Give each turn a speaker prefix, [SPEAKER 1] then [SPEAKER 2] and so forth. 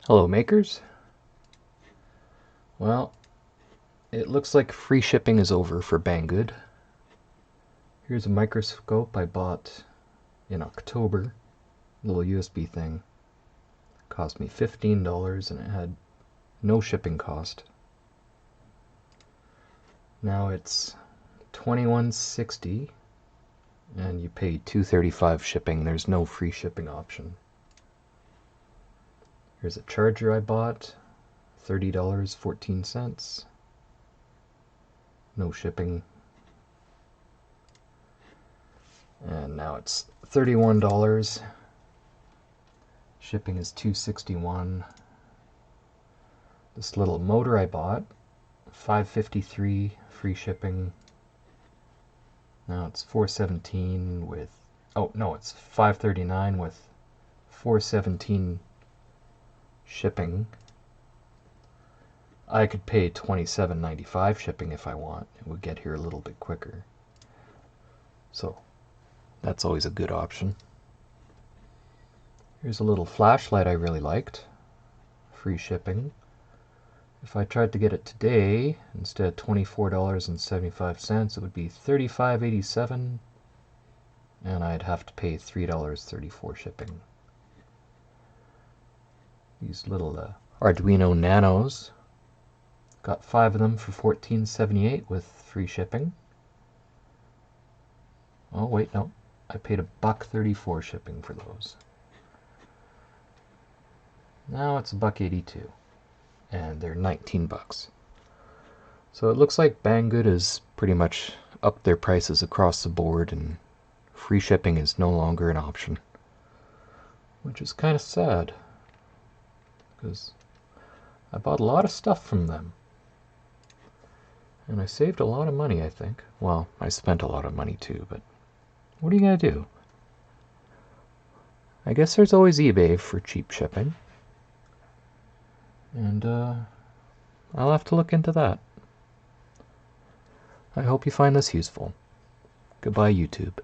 [SPEAKER 1] Hello makers. Well, it looks like free shipping is over for Banggood. Here's a microscope I bought in October. Little USB thing. Cost me $15 and it had no shipping cost. Now it's $21.60 and you pay $2.35 shipping. There's no free shipping option. Here's a charger I bought, $30.14. No shipping. And now it's $31. Shipping is $2.61. This little motor I bought, $5.53 free shipping. Now it's $4.17 with, oh no, it's $5.39 with $4.17 shipping. I could pay $27.95 shipping if I want. It would get here a little bit quicker. So that's always a good option. Here's a little flashlight I really liked. Free shipping. If I tried to get it today, instead of $24.75, it would be $35.87, and I'd have to pay $3.34 shipping. These little Arduino Nanos, got 5 of them for $14.78 with free shipping. Oh wait, no, I paid $1.34 shipping for those. Now it's $1.82. And they're 19 bucks. So it looks like Banggood has pretty much upped their prices across the board and free shipping is no longer an option. Which is kind of sad, because I bought a lot of stuff from them. And I saved a lot of money, I think. Well, I spent a lot of money too, but what are you going to do? I guess there's always eBay for cheap shipping. And I'll have to look into that. I hope you find this useful. Goodbye, YouTube.